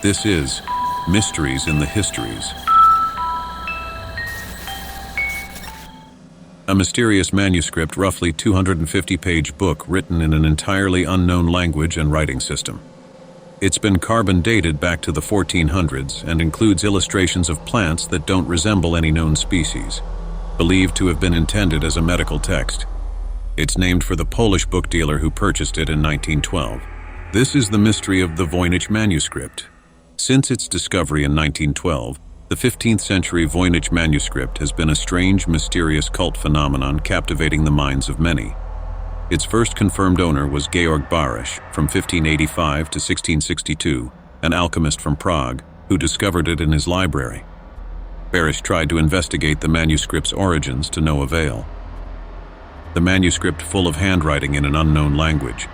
This is Mysteries in the Histories. A mysterious manuscript, roughly 250-page book written in an entirely unknown language and writing system. It's been carbon dated back to the 1400s and includes illustrations of plants that don't resemble any known species, believed to have been intended as a medical text. It's named for the Polish book dealer who purchased it in 1912. This is the mystery of the Voynich manuscript. Since its discovery in 1912, the 15th century Voynich manuscript has been a strange, mysterious cult phenomenon captivating the minds of many. Its first confirmed owner was Georg Barisch from 1585 to 1662, an alchemist from Prague who discovered it in his library. Barisch tried to investigate the manuscript's origins to no avail. The manuscript, full of handwriting in an unknown language,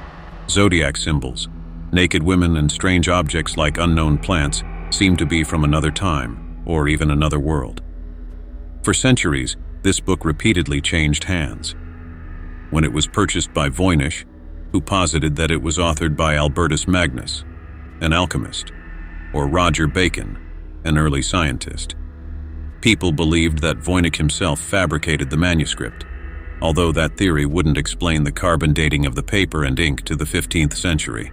zodiac symbols, naked women, and strange objects like unknown plants, seemed to be from another time, or even another world. For centuries, this book repeatedly changed hands. When it was purchased by Voynich, who posited that it was authored by Albertus Magnus, an alchemist, or Roger Bacon, an early scientist. People believed that Voynich himself fabricated the manuscript, although that theory wouldn't explain the carbon dating of the paper and ink to the 15th century.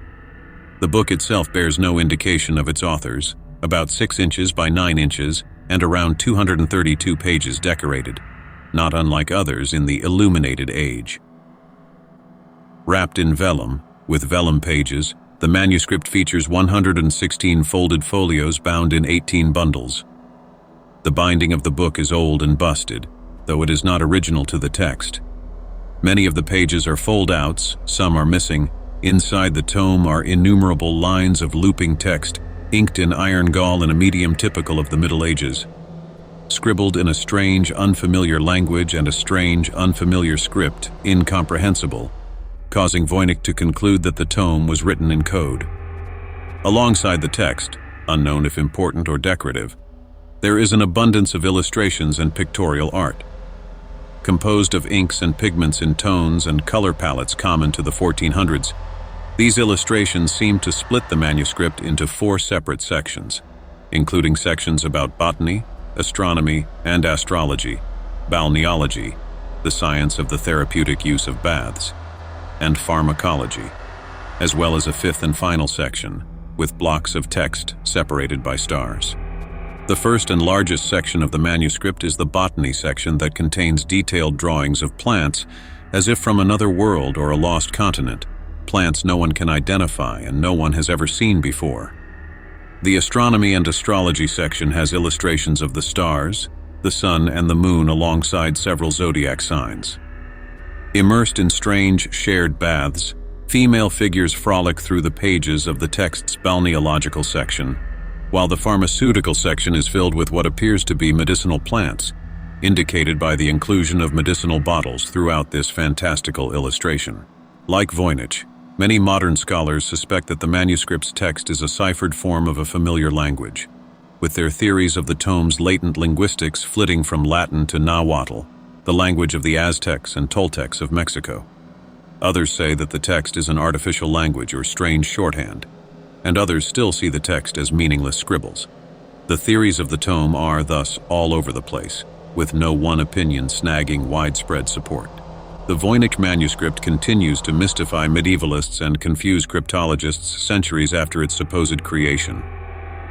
The book itself bears no indication of its authors, about 6 inches by 9 inches and around 232 pages decorated, not unlike others in the illuminated age. Wrapped in vellum, with vellum pages, the manuscript features 116 folded folios bound in 18 bundles. The binding of the book is old and busted, though it is not original to the text. Many of the pages are fold-outs, some are missing. Inside the tome are innumerable lines of looping text, inked in iron gall in a medium typical of the Middle Ages. Scribbled in a strange, unfamiliar language and a strange, unfamiliar script, incomprehensible, causing Voynich to conclude that the tome was written in code. Alongside the text, unknown if important or decorative, there is an abundance of illustrations and pictorial art. Composed of inks and pigments in tones and color palettes common to the 1400s, these illustrations seem to split the manuscript into 4 separate sections, including sections about botany, astronomy and astrology, balneology, the science of the therapeutic use of baths, and pharmacology, as well as a 5th and final section, with blocks of text separated by stars. The first and largest section of the manuscript is the botany section that contains detailed drawings of plants as if from another world or a lost continent, plants no one can identify and no one has ever seen before. The astronomy and astrology section has illustrations of the stars, the sun and the moon alongside several zodiac signs. Immersed in strange, shared baths, female figures frolic through the pages of the text's balneological section, while the pharmaceutical section is filled with what appears to be medicinal plants, indicated by the inclusion of medicinal bottles throughout this fantastical illustration. Like Voynich, many modern scholars suspect that the manuscript's text is a ciphered form of a familiar language, with their theories of the tome's latent linguistics flitting from Latin to Nahuatl, the language of the Aztecs and Toltecs of Mexico. Others say that the text is an artificial language or strange shorthand, and others still see the text as meaningless scribbles. The theories of the tome are, thus, all over the place, with no one opinion snagging widespread support. The Voynich manuscript continues to mystify medievalists and confuse cryptologists centuries after its supposed creation.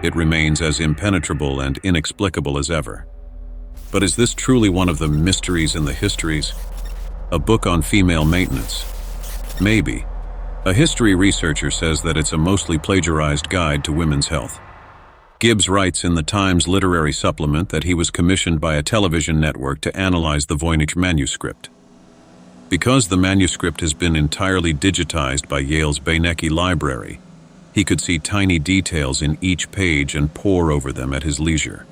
It remains as impenetrable and inexplicable as ever. But is this truly one of the mysteries in the histories? A book on female maintenance? Maybe. A history researcher says that it's a mostly plagiarized guide to women's health. Gibbs writes in the Times literary supplement that he was commissioned by a television network to analyze the Voynich manuscript. Because the manuscript has been entirely digitized by Yale's Beinecke Library, he could see tiny details in each page and pore over them at his leisure.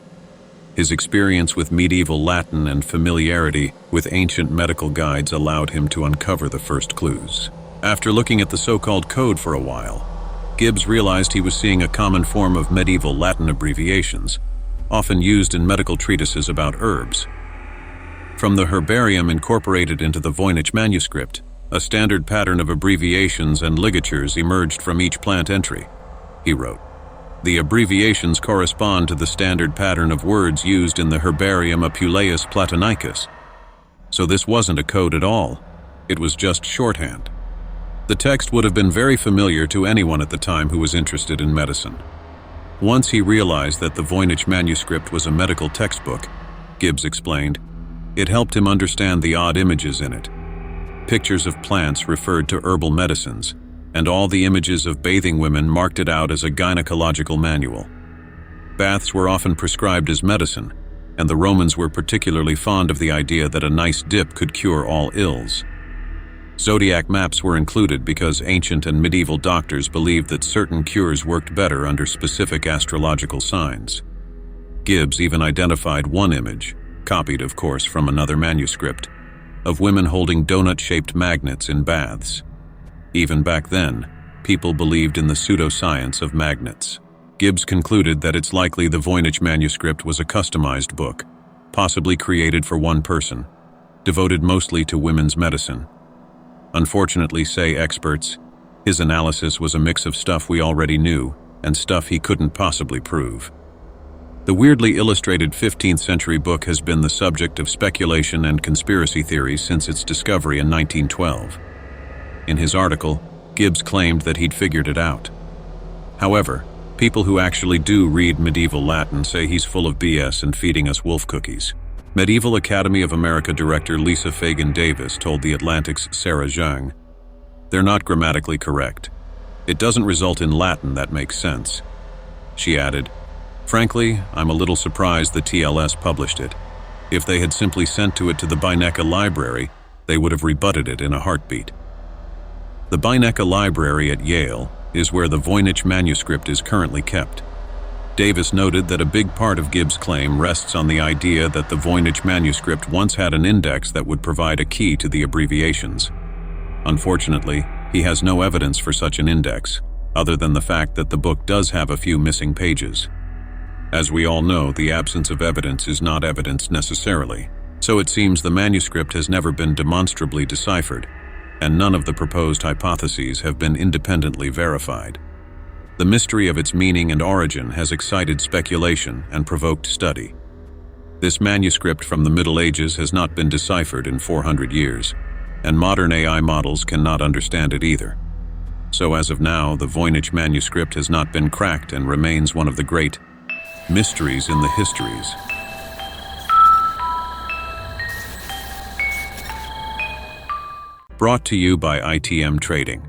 His experience with medieval Latin and familiarity with ancient medical guides allowed him to uncover the first clues. After looking at the so-called code for a while, Gibbs realized he was seeing a common form of medieval Latin abbreviations, often used in medical treatises about herbs. From the herbarium incorporated into the Voynich manuscript, a standard pattern of abbreviations and ligatures emerged from each plant entry, he wrote. The abbreviations correspond to the standard pattern of words used in the Herbarium Apuleius Platonicus. So this wasn't a code at all. It was just shorthand. The text would have been very familiar to anyone at the time who was interested in medicine. Once he realized that the Voynich manuscript was a medical textbook, Gibbs explained, it helped him understand the odd images in it. Pictures of plants referred to herbal medicines, and all the images of bathing women marked it out as a gynecological manual. Baths were often prescribed as medicine, and the Romans were particularly fond of the idea that a nice dip could cure all ills. Zodiac maps were included because ancient and medieval doctors believed that certain cures worked better under specific astrological signs. Gibbs even identified one image, copied of course from another manuscript, of women holding donut-shaped magnets in baths. Even back then, people believed in the pseudoscience of magnets. Gibbs concluded that it's likely the Voynich manuscript was a customized book, possibly created for one person, devoted mostly to women's medicine. Unfortunately, say experts, his analysis was a mix of stuff we already knew and stuff he couldn't possibly prove. The weirdly illustrated 15th century book has been the subject of speculation and conspiracy theories since its discovery in 1912. In his article, Gibbs claimed that he'd figured it out. However, people who actually do read medieval Latin say he's full of BS and feeding us wolf cookies. Medieval Academy of America director Lisa Fagan Davis told The Atlantic's Sarah Zhang, "They're not grammatically correct. It doesn't result in Latin that makes sense." She added, "Frankly, I'm a little surprised the TLS published it. If they had simply sent to the Beinecke Library, they would have rebutted it in a heartbeat." The Beinecke Library at Yale is where the Voynich manuscript is currently kept. Davis noted that a big part of Gibbs' claim rests on the idea that the Voynich manuscript once had an index that would provide a key to the abbreviations. Unfortunately, he has no evidence for such an index, other than the fact that the book does have a few missing pages. As we all know, the absence of evidence is not evidence necessarily, so it seems the manuscript has never been demonstrably deciphered, and none of the proposed hypotheses have been independently verified. The mystery of its meaning and origin has excited speculation and provoked study. This manuscript from the Middle Ages has not been deciphered in 400 years, and modern AI models cannot understand it either. So as of now, the Voynich manuscript has not been cracked and remains one of the great mysteries in the histories. Brought to you by ITM Trading.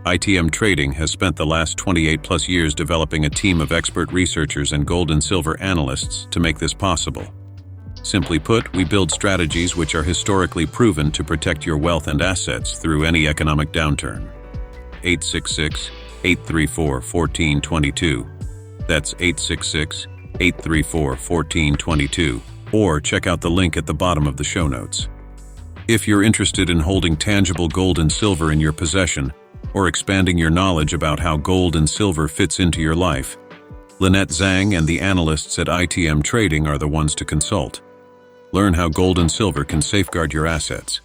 ITM Trading has spent the last 28+ years developing a team of expert researchers and gold and silver analysts to make this possible. Simply put, we build strategies which are historically proven to protect your wealth and assets through any economic downturn. 866-834-1422. That's 866-834-1422. Or check out the link at the bottom of the show notes. If you're interested in holding tangible gold and silver in your possession, or expanding your knowledge about how gold and silver fits into your life, Lynette Zhang and the analysts at ITM Trading are the ones to consult. Learn how gold and silver can safeguard your assets.